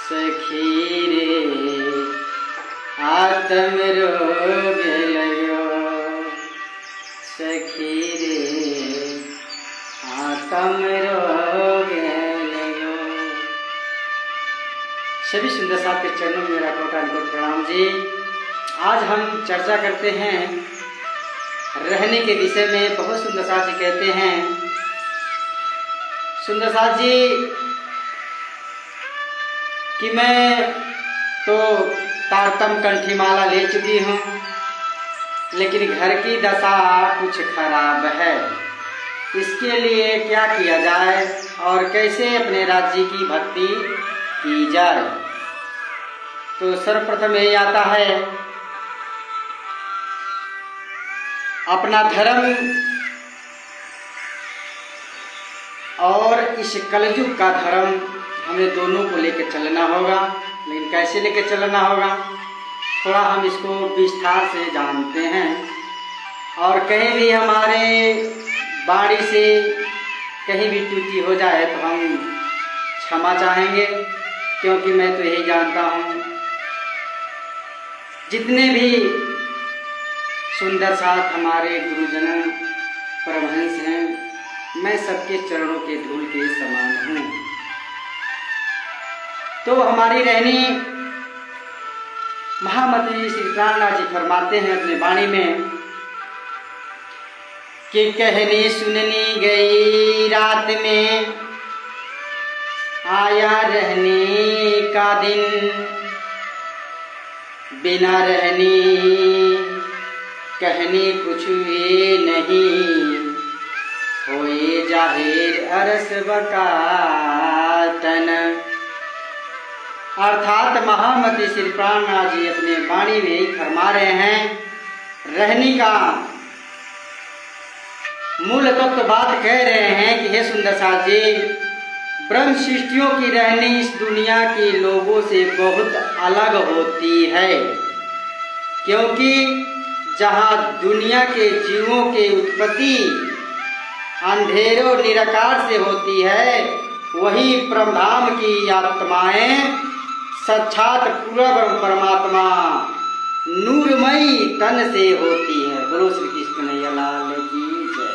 सखी रे आत्म रोग लयो, सखी रे आत्म रोग लयो। सभी सुंदर साथ के चरणों में मेरा कोटि प्रणाम जी। आज हम चर्चा करते हैं रहने के विषय में। बहुत सुंदर साथ जी कहते हैं, सुंदर साथ जी कि मैं तो तारतम कंठी माला ले चुकी हूँ, लेकिन घर की दशा कुछ खराब है। इसके लिए क्या किया जाए और कैसे अपने राज्य की भक्ति की जाए। तो सर्वप्रथम यही आता है, अपना धर्म और इस कलयुग का धर्म हमें दोनों को लेकर चलना होगा। लेकिन कैसे लेकर चलना होगा, थोड़ा हम इसको विस्तार से जानते हैं। और कहीं भी हमारे वाणी से कहीं भी त्रुटि हो जाए तो हम क्षमा चाहेंगे, क्योंकि मैं तो यही जानता हूँ जितने भी सुंदर साथ हमारे गुरुजन परमहंस हैं, मैं सबके चरणों के धूल के समान हूँ। तो हमारी रहनी महामती श्री प्राणनाथ जी फरमाते हैं अपने वाणी में कि कहनी सुननी गई रात में आया रहने का दिन, बिना रहनी कहनी कुछ ये नहीं, होए जाहिर अरस बकातन। अर्थात महामती श्री प्राणनाथ जी अपने वाणी में ही फरमा रहे हैं, रहनी का मूल तत्व बात कह रहे हैं कि हे सुंदर साथ जी, ब्रह्म सृष्टियों की रहनी इस दुनिया के लोगों से बहुत अलग होती है। क्योंकि जहाँ दुनिया के जीवों के उत्पत्ति अंधेरों निराकार से होती है, वही परमधाम की आत्माएं साक्षात पूर्ण परमात्मा नूरमयी तन से होती है। बोलो श्री कृष्ण कन्हैया लाल की जय।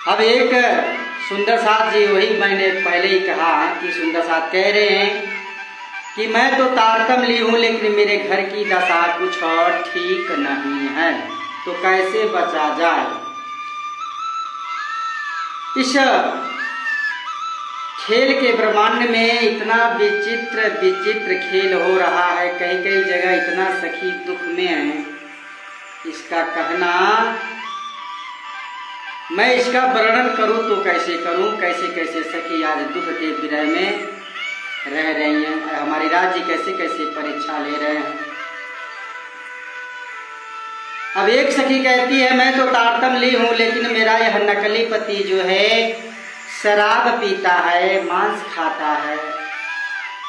अब एक सुंदर साथ जी, वही मैंने पहले ही कहा कि सुंदर साथ कह रहे हैं कि मैं तो तारतम ली हूँ, लेकिन मेरे घर की दशा कुछ और ठीक नहीं है, तो कैसे बचा जाए। इस खेल के ब्रह्मांड में इतना विचित्र विचित्र खेल हो रहा है, कई कई जगह इतना सखी दुख में है, इसका कहना मैं इसका वर्णन करूं तो कैसे करूं। कैसे कैसे सखी आज दुख के विरह में रह रही हैं, हमारी राज्य कैसे कैसे परीक्षा ले रहे हैं। अब एक सखी कहती है, मैं तो तारतम ली हूँ, लेकिन मेरा यह नकली पति जो है शराब पीता है, मांस खाता है,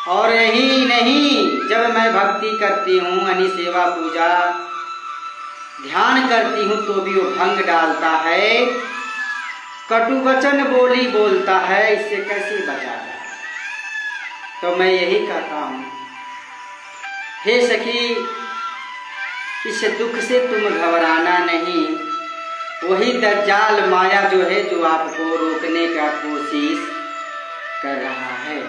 और यही नहीं, जब मैं भक्ति करती हूँ, अनि सेवा पूजा ध्यान करती हूँ, तो भी वो भंग डालता है, कटु वचन बोली बोलता है। इससे कैसे बचा जाए। तो मैं यही कहता हूँ, हे सखी, इस दुख से तुम घबराना नहीं। वही दज्जाल माया जो है, जो आपको रोकने का कोशिश कर रहा है।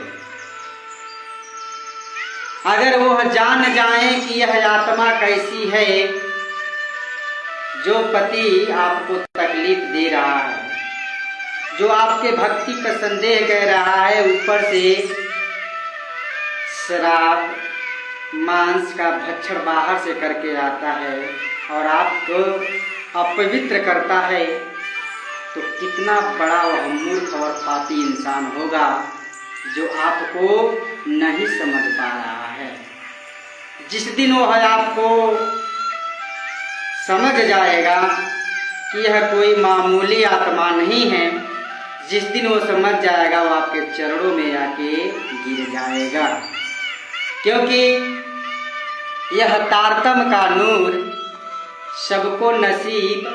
अगर वह जान जाए कि यह आत्मा कैसी है, जो पति आपको तकलीफ दे रहा है, जो आपके भक्ति पर संदेह कर रहा है, ऊपर से शराब मांस का भक्षण बाहर से करके आता है और आपको अपवित्र करता है, तो कितना बड़ा वह मूर्ख और पापी इंसान होगा जो आपको नहीं समझ पा रहा है। जिस दिन वह आपको समझ जाएगा कि यह कोई मामूली आत्मा नहीं है, जिस दिन वो समझ जाएगा, वो आपके चरणों में आके गिर जाएगा। क्योंकि यह तारतम का नूर सबको नसीब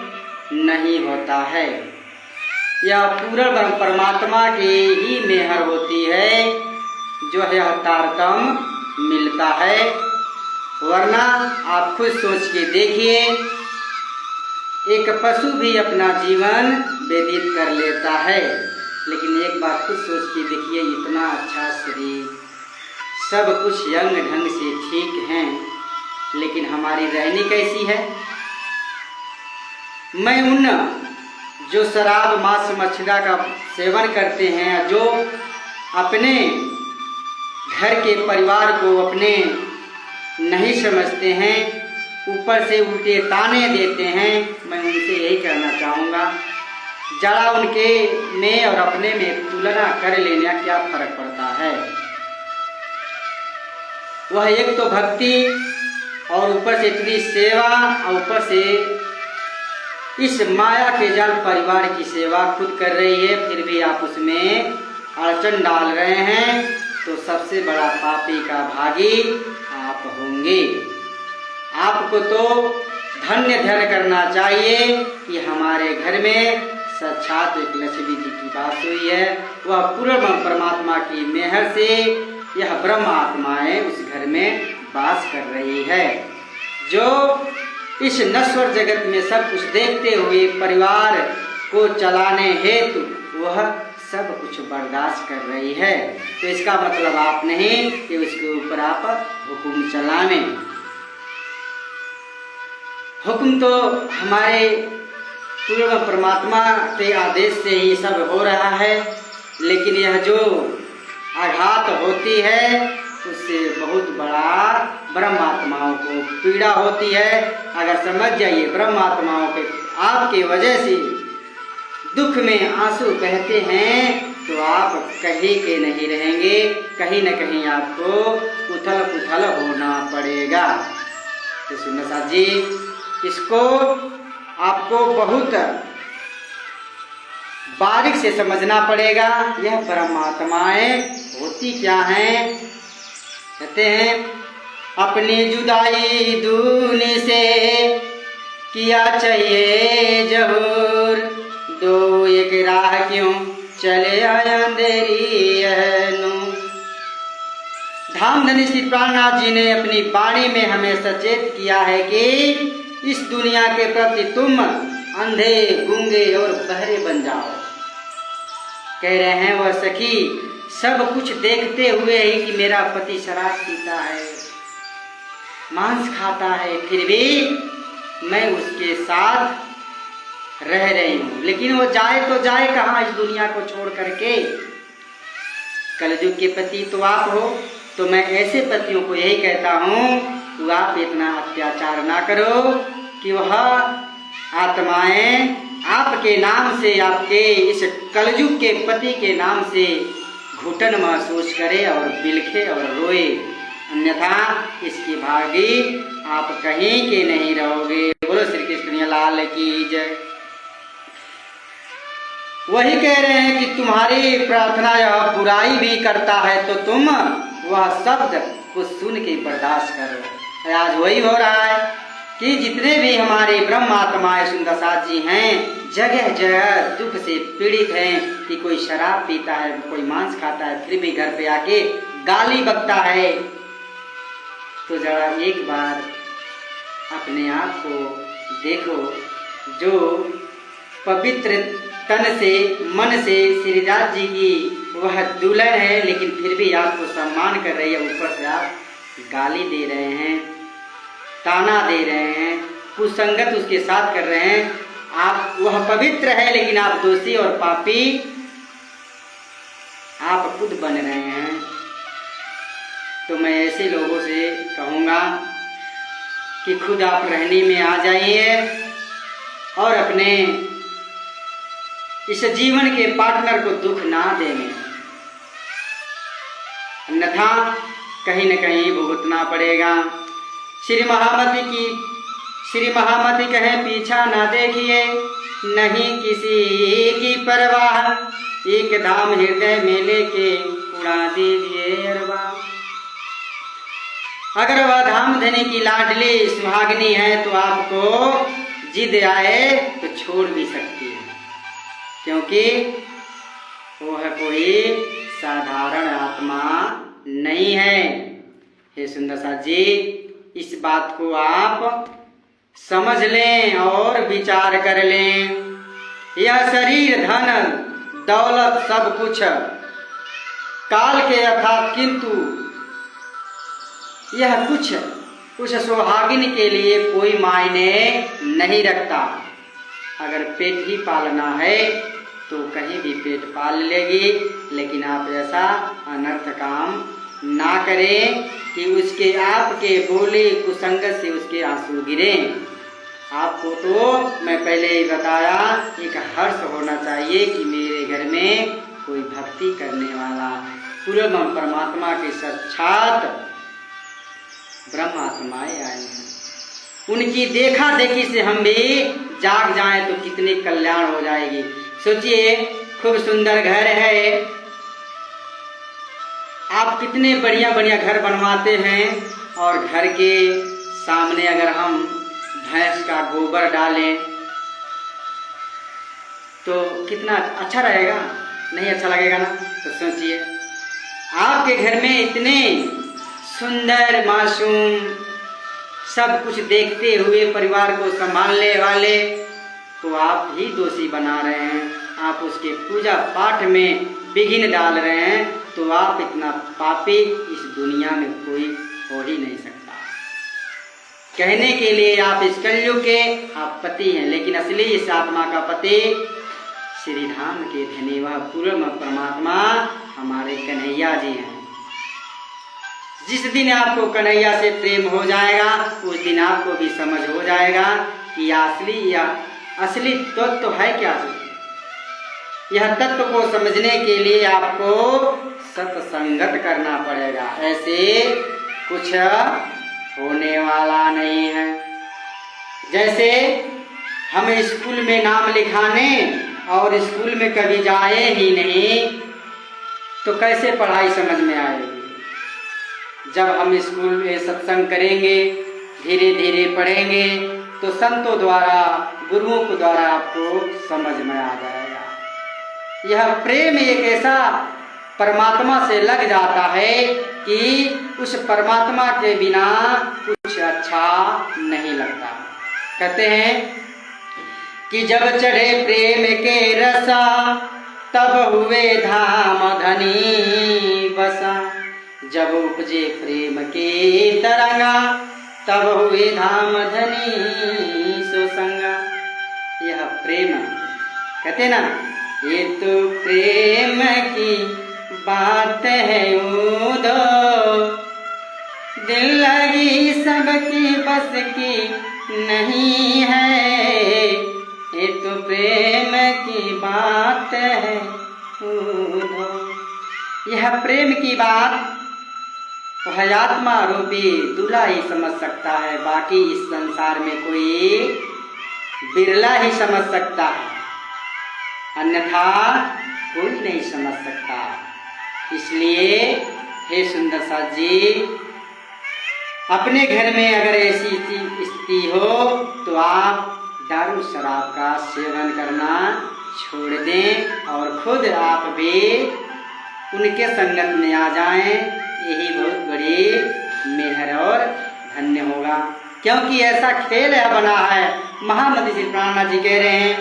नहीं होता है। यह पूर्ण परमात्मा की ही मेहर होती है जो यह तारतम्य मिलता है। वरना आप खुद सोच के देखिए, एक पशु भी अपना जीवन व्यतीत कर लेता है, लेकिन एक बार खुद सोच के देखिए, इतना अच्छा शरीर, सब कुछ यंग ढंग से ठीक हैं, लेकिन हमारी रहनी कैसी है। मैं उन जो शराब मांस मछली का सेवन करते हैं, जो अपने घर के परिवार को अपने नहीं समझते हैं, ऊपर से उल्टे ताने देते हैं, मैं उनसे यही कहना चाहूँगा, जरा उनके में और अपने में तुलना कर लेना क्या फर्क पड़ता है। वह एक तो भक्ति और ऊपर से इतनी सेवा और ऊपर से इस माया के जाल परिवार की सेवा खुद कर रही है, फिर भी आप उसमें अड़चन डाल रहे हैं, तो सबसे बड़ा पापी का भागी आप होंगे। आपको तो धन्य ध्यान करना चाहिए कि हमारे घर में साक्षात एक लक्ष्मी जी की बात हुई है। वह पूर्ण परमात्मा की मेहर से यह ब्रह्म आत्माएं उस घर में वास कर रही है, जो इस नश्वर जगत में सब कुछ देखते हुए परिवार को चलाने हेतु वह सब कुछ बर्दाश्त कर रही है। तो इसका मतलब आप नहीं कि उसके ऊपर आप हुक्म चलावें। हुक्म तो हमारे पूर्ण परमात्मा के आदेश से ही सब हो रहा है, लेकिन यह जो आघात होती है उससे बहुत बड़ा ब्रह्मात्माओं को पीड़ा होती है। अगर समझ जाइए, ब्रह्मात्माओं के आपके वजह से दुख में आंसू बहते हैं, तो आप कहीं के नहीं रहेंगे, कहीं न कहीं आपको उथल पुथल होना पड़ेगा। तो सुनसा जी, इसको आपको बहुत बारीक से समझना पड़ेगा। यह परमात्माएं होती क्या हैं? कहते हैं, अपनी जुदाई दूनी से किया चाहिए जहूर, दो एक राह क्यों चले आया अंधेरी अहनू। धामधनी श्री प्राणनाथ जी ने अपनी वाणी में हमें सचेत किया है कि इस दुनिया के प्रति तुम अंधे गूंगे और बहरे बन जाओ। कह रहे हैं वह सखी, सब कुछ देखते हुए ही कि मेरा पति शराब पीता है, मांस खाता है, फिर भी मैं उसके साथ रह रही हूँ। लेकिन वो जाए तो जाए कहाँ इस दुनिया को छोड़ करके। कलयुग के पति तो आप हो, तो मैं ऐसे पतियों को यही कहता हूँ कि आप इतना अत्याचार ना करो कि वह आत्माएं आपके नाम से, आपके इस कलयुग के पति के नाम से घुटन महसूस करे और बिलखे और रोए, अन्यथा इसकी भागी आप कहीं के नहीं रहोगे। बोलो श्री कृष्ण लाल की जय। वही कह रहे हैं कि तुम्हारी प्रार्थना यह बुराई भी करता है तो तुम वह शब्द को सुन के बर्दाश्त करो। आज वही हो रहा है कि जितने भी हमारे ब्रह्मात्माएं सुंदरसाथ जी हैं, जगह जगह दुख से पीड़ित हैं कि कोई शराब पीता है, कोई मांस खाता है, फिर भी घर पे आके गाली बकता है। तो जरा एक बार अपने आप को देखो, जो पवित्र तन से मन से श्रीदास जी की वह दुल्हन है, लेकिन फिर भी आपको सम्मान कर रही है, ऊपर से आप गाली दे रहे हैं, ताना दे रहे हैं, कुसंगत उसके साथ कर रहे हैं। आप वह पवित्र है, लेकिन आप दोषी और पापी आप खुद बन रहे हैं। तो मैं ऐसे लोगों से कहूँगा कि खुद आप रहने में आ जाइए और अपने इस जीवन के पार्टनर को दुख ना देने, अन्यथा कहीं न कहीं भुगतना पड़ेगा। श्री महामती कहे पीछा ना देखिए, नहीं किसी की परवाह, एक धाम हृदय में लेके उड़ा दीजिए अरवा। अगर वह धाम धनी की लाडली सुहागनी है तो आपको जिद आए तो छोड़ भी सकती है, क्योंकि वह कोई साधारण आत्मा नहीं है। हे सुंदर साथ जी, इस बात को आप समझ लें और विचार कर लें। यह शरीर, धन दौलत सब कुछ काल के अर्थात, किंतु यह कुछ उस सुहागिन के लिए कोई मायने नहीं रखता। अगर पेट ही पालना है तो कहीं भी पेट पाल लेगी, लेकिन आप ऐसा अनर्थ काम ना करें कि उसके आपके बोले कुसंगत से उसके आंसू गिरें। आपको तो मैं पहले ही बताया, एक हर्ष होना चाहिए कि मेरे घर में कोई भक्ति करने वाला पूर्ण परमात्मा के साक्षात ब्रह्मात्माएं आए हैं। उनकी देखा देखी से हम भी जाग जाएं तो कितनी कल्याण हो जाएगी। सोचिए, खूब सुंदर घर है, आप कितने बढ़िया बढ़िया घर बनवाते हैं, और घर के सामने अगर हम भैंस का गोबर डालें तो कितना अच्छा रहेगा? नहीं अच्छा लगेगा ना? तो सोचिए, आपके घर में इतने सुंदर मासूम सब कुछ देखते हुए परिवार को संभालने वाले, तो आप ही दोषी बना रहे हैं। आप उसके पूजा पाठ में विघ्न डाल रहे हैं, तो आप इतना पापी इस दुनिया में कोई हो ही नहीं सकता। कहने के लिए आप इस कलयुग के आप पति हैं, लेकिन असली इस आत्मा का पति श्री धाम के धनी वह पूर्ण परमात्मा हमारे कन्हैया जी हैं। जिस दिन आपको कन्हैया से प्रेम हो जाएगा, उस दिन आपको भी समझ हो जाएगा कि असली तत्व तो है क्या। यह तत्व को समझने के लिए आपको सत्संगत करना पड़ेगा, ऐसे कुछ होने वाला नहीं है। जैसे हम स्कूल में नाम लिखाने और स्कूल में कभी जाए ही नहीं तो कैसे पढ़ाई समझ में आएगी। जब हम स्कूल में सत्संग करेंगे, धीरे धीरे पढ़ेंगे, तो संतों द्वारा, गुरुओं के द्वारा आपको समझ में आ जाएगा। यह प्रेम एक ऐसा परमात्मा से लग जाता है कि उस परमात्मा के बिना कुछ अच्छा नहीं लगता। कहते हैं कि जब चढ़े प्रेम के रसा, तब हुए धाम धनी बसा। जब उपजे प्रेम के तरंगा, तब हुए धाम धनी सो संगा। यह प्रेम कहते ना, ये तो प्रेम की बात है उदो, दिल लगी सबकी बस की नहीं है। ये तो प्रेम की बात है उदो। यह प्रेम की बात वह आत्मा रूपी दूल्हा ही समझ सकता है, बाकी इस संसार में कोई बिरला ही समझ सकता है, अन्यथा कोई नहीं समझ सकता। इसलिए हे सुंदर साथ जी, अपने घर में अगर ऐसी स्थिति हो तो आप दारू शराब का सेवन करना छोड़ दें और खुद आप भी उनके संगत में आ जाएं। यही बहुत बड़ी मेहर और धन्य होगा, क्योंकि ऐसा खेल बना है। महामती श्री प्राणनाथ जी कह रहे हैं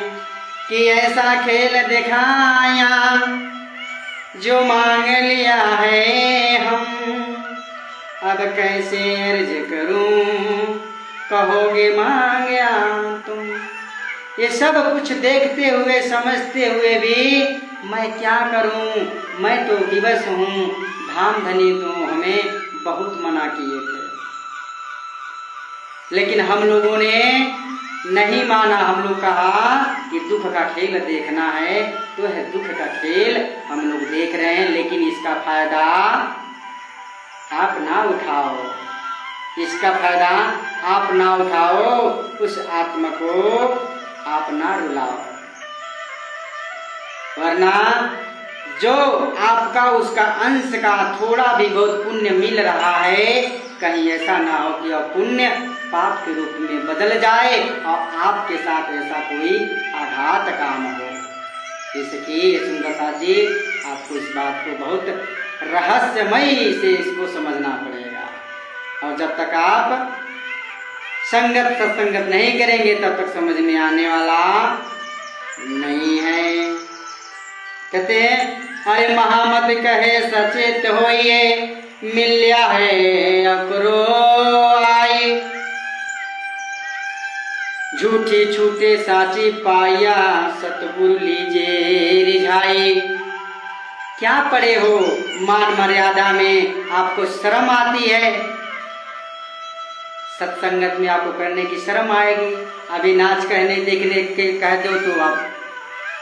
कि ऐसा खेल दिखाया जो मांग लिया है हम, अब कैसे अर्ज करूं कहोगे मांगया तुम। ये सब कुछ देखते हुए समझते हुए भी मैं क्या करूं, मैं तो विवश हूं। धाम धनी तो हमें बहुत मना किए थे, लेकिन हम लोगों ने नहीं माना। हम लोग कहा कि दुख का खेल देखना है तो है, दुख का खेल हम लोग देख रहे हैं, लेकिन इसका फायदा आप ना उठाओ, इसका फायदा आप ना उठाओ, उस आत्मा को आप ना रुलाओ, वरना जो आपका उसका अंश का थोड़ा भी बहुत पुण्य मिल रहा है, कहीं ऐसा ना हो कि पुण्य पाप के रूप में बदल जाए और आपके साथ ऐसा कोई आघात काम हो। इसकी सुंदरता जी, आपको इस बात को बहुत रहस्यमयी से इसको समझना पड़ेगा। और जब तक आप संगत सत्संगत नहीं करेंगे तब तक समझ में आने वाला नहीं है। कहते हैं अरे महामत कहे सचेत होइए, मिल्या है अकरो आई, झूठी छूटे साची पाया, सतगुरु लीजे रिझाई। क्या पड़े हो मान मर्यादा में, आपको शर्म आती है? सत्संगत में आपको करने की शर्म आएगी। अभी नाच कहने देखने के कह दो तो आप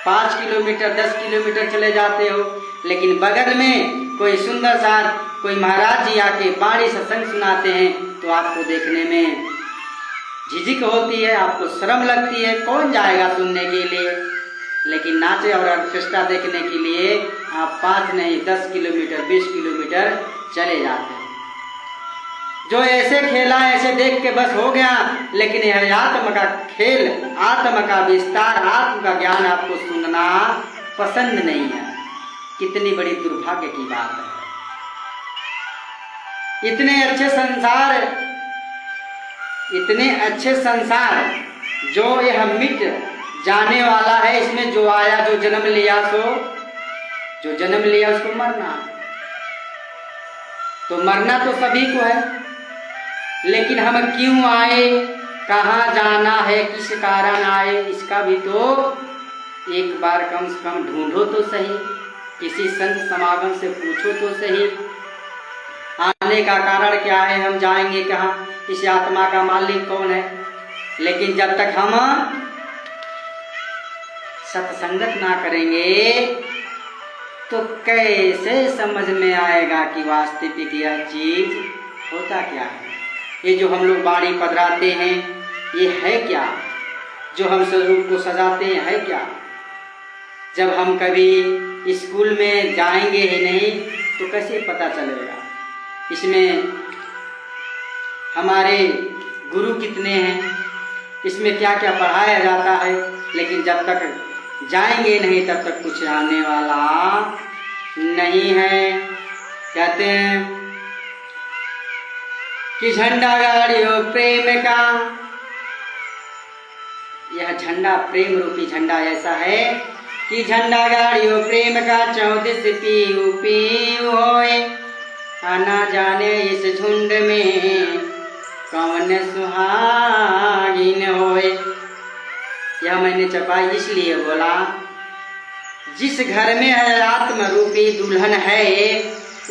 5 किलोमीटर 10 किलोमीटर चले जाते हो, लेकिन बगल में कोई सुंदर सा कोई महाराज जी आके बाणी सत्संग सुनाते हैं तो आपको देखने में झिझक होती है, आपको शर्म लगती है, कौन जाएगा सुनने के लिए। लेकिन नाचे और ऑर्केस्ट्रा देखने के लिए आप 5 नहीं 10 किलोमीटर 20 किलोमीटर चले जाते हैं। जो ऐसे खेला ऐसे देख के बस हो गया, लेकिन यह आत्म का खेल, आत्म का विस्तार, आत्म का ज्ञान आपको सुनना पसंद नहीं है। कितनी बड़ी दुर्भाग्य की बात है। इतने अच्छे संसार जो यह मिट जाने वाला है, इसमें जो आया जो जन्म लिया उसको मरना। तो मरना तो सभी को है, लेकिन हम क्यों आए, कहाँ जाना है, किस कारण आए, इसका भी तो एक बार कम से कम ढूंढो तो सही, किसी संत समागम से पूछो तो सही। आने का कारण क्या है, हम जाएंगे कहाँ, इस आत्मा का मालिक कौन है। लेकिन जब तक हम सत्संगत ना करेंगे तो कैसे समझ में आएगा कि वास्तविक यह चीज होता क्या है। ये जो हम लोग बाड़ी पधराते हैं ये है क्या, जो हम स्वरूप को सजाते हैं है क्या। जब हम कभी स्कूल में जाएंगे ही नहीं तो कैसे पता चलेगा इसमें हमारे गुरु कितने हैं, इसमें क्या क्या पढ़ाया जाता है। लेकिन जब तक जाएंगे नहीं तब तक कुछ आने वाला नहीं है। कहते हैं कि झंडा गाड़ियों प्रेम का, यह झंडा प्रेम रूपी झंडा ऐसा है कि झंडा गाड़ियों प्रेम का 34 पीऊ पीऊ होए, आना जाने इस झुंड में कौन सुहागिन होए। यह मैंने चपाई इसलिए बोला, जिस घर में है आत्म रूपी दुल्हन है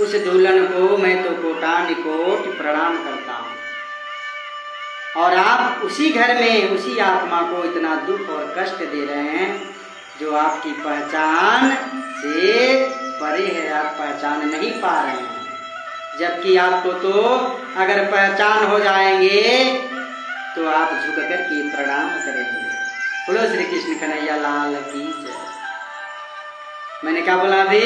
उस दुल्हन को मैं तो कोटान कोटि प्रणाम करता हूँ। और आप उसी घर में उसी आत्मा को इतना दुख और कष्ट दे रहे हैं जो आपकी पहचान से परे है, आप पहचान नहीं पा रहे हैं। जबकि आपको तो अगर पहचान हो जाएंगे तो आप झुक कर के प्रणाम करेंगे। बोलो श्री कृष्ण कन्हैया लाल की जय। मैंने क्या बोला अभी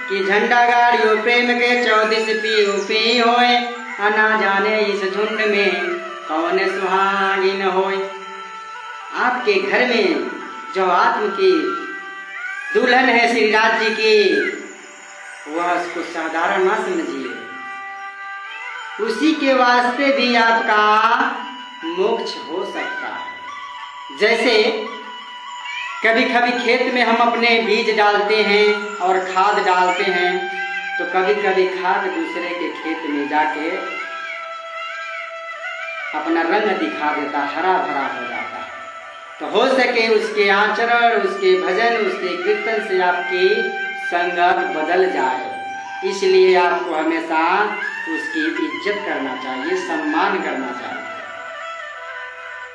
कि झंडा गाड़ियों प्रेम के 34 पीऊ पी होए, आना जाने इस झुंड में कौन सुहागिन होए। आपके घर में जो आत्म की दुल्हन है श्री राज जी की, वह उसको साधारण ना समझिए, उसी के वास्ते भी आपका मोक्ष हो सकता है। जैसे कभी कभी खेत में हम अपने बीज डालते हैं और खाद डालते हैं, तो कभी कभी खाद दूसरे के खेत में जाके अपना रंग दिखा देता, हरा भरा हो जाता है। तो हो सके उसके आचरण, उसके भजन, उसके कीर्तन से आपकी संगत बदल जाए। इसलिए आपको हमेशा उसकी इज्जत करना चाहिए, सम्मान करना चाहिए।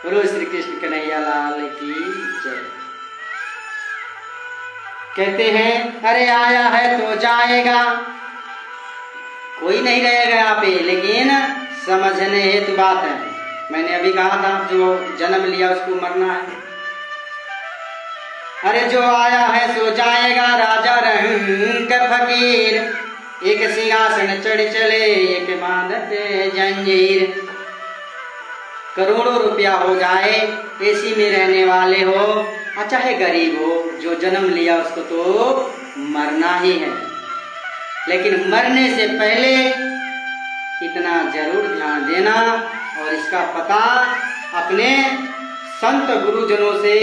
बोलो श्री कृष्ण कन्हैया लाल की जय। कहते हैं अरे आया है तो जाएगा, कोई नहीं रहेगा यहाँ पे, लेकिन समझने हेतु बात है। मैंने अभी कहा था जो जन्म लिया उसको मरना है। अरे जो आया है सो जाएगा, राजा रंग फकीर, एक सिंहासन चढ़ चले एक बांधते जंजीर। करोड़ों रुपया हो जाए, एसी में रहने वाले हो, चाहे गरीब हो, जो जन्म लिया उसको तो मरना ही है, लेकिन मरने से पहले इतना जरूर ध्यान देना और इसका पता अपने संत गुरुजनों से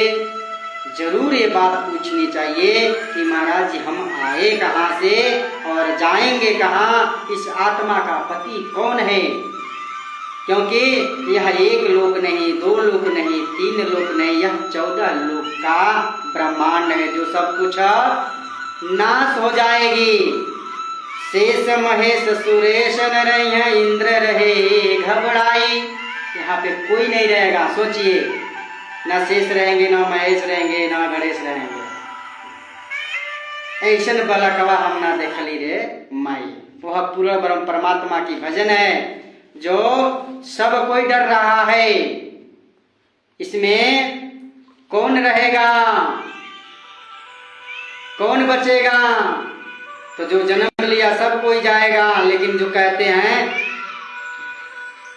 जरूर ये बात पूछनी चाहिए कि महाराज जी हम आए कहाँ से और जाएंगे कहाँ, इस आत्मा का पति कौन है। क्योंकि यह एक लोक नहीं, दो लोक नहीं, तीन लोक नहीं, यह 14 लोक का ब्रह्मांड है जो सब कुछ नाश हो जाएगी। शेष महेश सुरेश नर इंद्र रहे घबराई, यहाँ पे कोई नहीं रहेगा। सोचिए, ना शेष रहेंगे, ना महेश रहेंगे, ना गणेश रहेंगे। ऐसन बलकवा हम ना देखली रे माई। वह पूरा ब्रह्म परमात्मा की भजन है जो सब कोई डर रहा है। इसमें कौन रहेगा, कौन बचेगा? तो जो जन्म लिया सब कोई जाएगा, लेकिन जो कहते हैं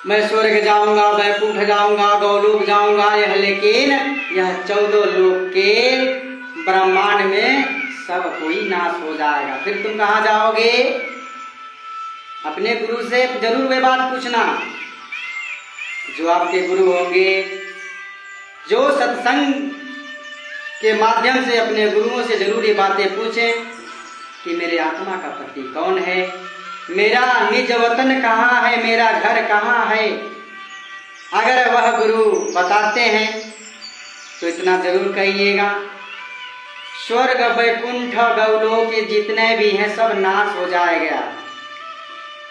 मैं स्वर्ग जाऊंगा, वैकुंठ जाऊंगा, गौलोक जाऊंगा, यह लेकिन यह 14 लोक के ब्रह्मांड में सब कोई नाश हो जाएगा। फिर तुम कहाँ जाओगे? अपने गुरु से जरूर वे बात पूछना, जो आपके गुरु होंगे, जो सत्संग के माध्यम से अपने गुरुओं से जरूर ये बातें पूछें कि मेरे आत्मा का पति कौन है, मेरा निज वतन कहाँ है, मेरा घर कहाँ है। अगर वह गुरु बताते हैं तो इतना जरूर कहिएगा, स्वर्ग वैकुंठ गौलोक के जितने भी हैं सब नाश हो जाएगा,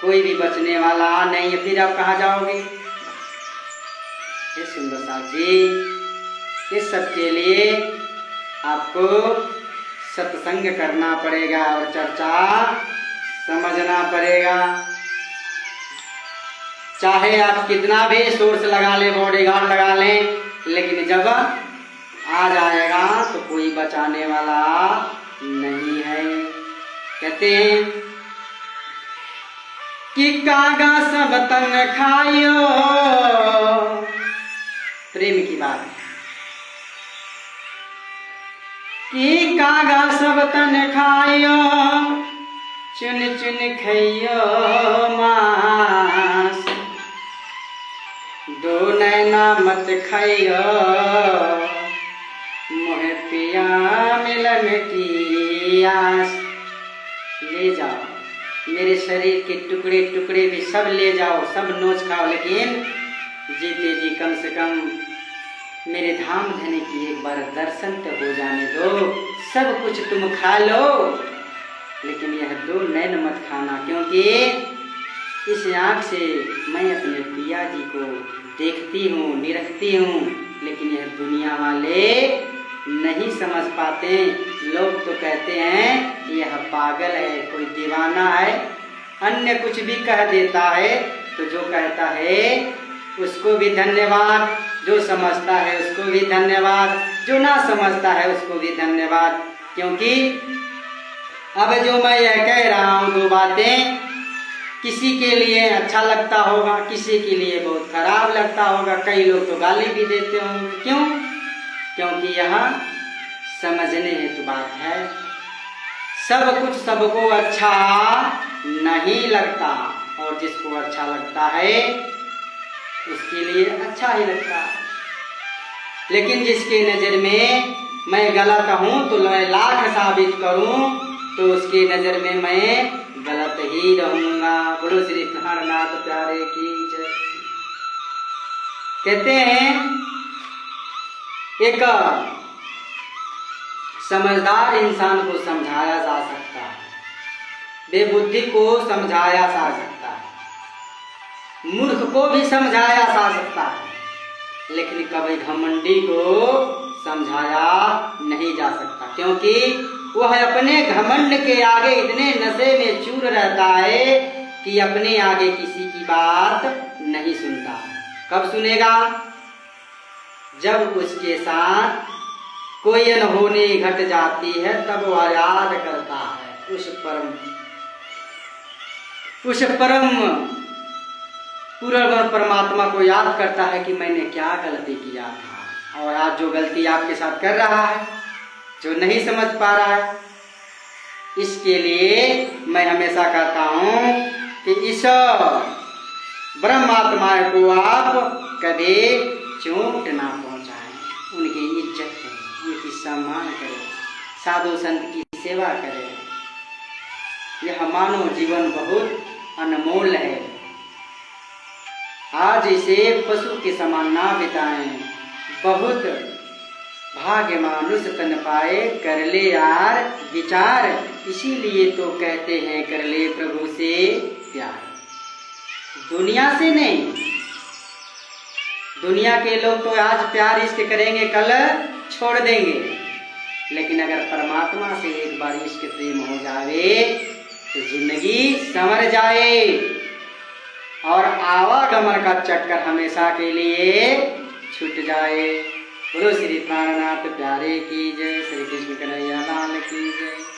कोई भी बचने वाला नहीं है। फिर आप कहाँ जाओगे? ये सुंदर साथ जी, इस सब के लिए आपको सत्संग करना पड़ेगा और चर्चा समझना पड़ेगा। चाहे आप कितना भी सोर्स लगा लें, बॉडीगार्ड लगा लें, लेकिन जब आ जाएगा तो कोई बचाने वाला नहीं है। कहते हैं कि कागा सब तन खायो, प्रेम की बात है कि कागा सब तन खायो, चुन चुन खइयो मांस, दो नैना मत खाइयो, मोहे पिया मिलन की आस। ले जाओ मेरे शरीर के टुकड़े टुकड़े भी सब ले जाओ, सब नोच खाओ, लेकिन जीते जी कम से कम मेरे धाम धने की एक बार दर्शन तो हो जाने दो। सब कुछ तुम खा लो, लेकिन यह 2 नैन मत खाना, क्योंकि इस आँख से मैं अपने पिया जी को देखती हूँ, निरखती हूँ, लेकिन यह दुनिया वाले नहीं समझ पाते। लोग तो कहते हैं यह पागल है, कोई दीवाना है, अन्य कुछ भी कह देता है। तो जो कहता है उसको भी धन्यवाद, जो समझता है उसको भी धन्यवाद, जो ना समझता है उसको भी धन्यवाद। क्योंकि अब जो मैं यह कह रहा हूँ 2 बातें, किसी के लिए अच्छा लगता होगा, किसी के लिए बहुत खराब लगता होगा, कई लोग तो गाली भी देते होंगे। क्यों? क्योंकि यह समझने हेतु बात है। सब कुछ सबको अच्छा नहीं लगता, और जिसको अच्छा लगता है उसके लिए अच्छा ही लगता है। लेकिन जिसके नज़र में मैं गलत हूँ तो मैं लाख साबित करूँ तो उसकी नज़र में मैं गलत ही रहूँगा। बोलो श्री प्राणनाथ प्यारे की जय। कहते हैं एक समझदार इंसान को समझाया जा सकता है, बेबुद्धि को समझाया जा सकता है, मूर्ख को भी समझाया जा सकता है, लेकिन कभी घमंडी को समझाया नहीं जा सकता। क्योंकि वह अपने घमंड के आगे इतने नशे में चूर रहता है कि अपने आगे किसी की बात नहीं सुनता। कब सुनेगा? जब उसके साथ कोई अनहोनी घट जाती है, तब वह याद करता है उस परम पूर्ण परमात्मा को याद करता है कि मैंने क्या गलती किया था, और आज जो गलती आपके साथ कर रहा है, जो नहीं समझ पा रहा है, इसके लिए मैं हमेशा कहता हूँ कि इस ब्रह्मात्मा को आप कभी चोट ना पहुँचाएं। उनकी इज्जत करें, उनकी सम्मान करें, साधु संत की सेवा करें। यह मानव जीवन बहुत अनमोल है। आज इसे पशु के समान ना बिताएं। बहुत भाग्य मानुष तन पाए, कर ले यार विचार, इसीलिए तो कहते हैं कर ले प्रभु से प्यार। दुनिया से नहीं, दुनिया के लोग तो आज प्यार इश्क करेंगे, कल छोड़ देंगे, लेकिन अगर परमात्मा से एक बार इश्क प्रेम हो जावे तो जिंदगी संवर जाए और आवागमन का चक्कर हमेशा के लिए छूट जाए। बोलो श्री प्राणनाथ प्यारे की जय, श्री कृष्ण कन्हैया लाल की जय।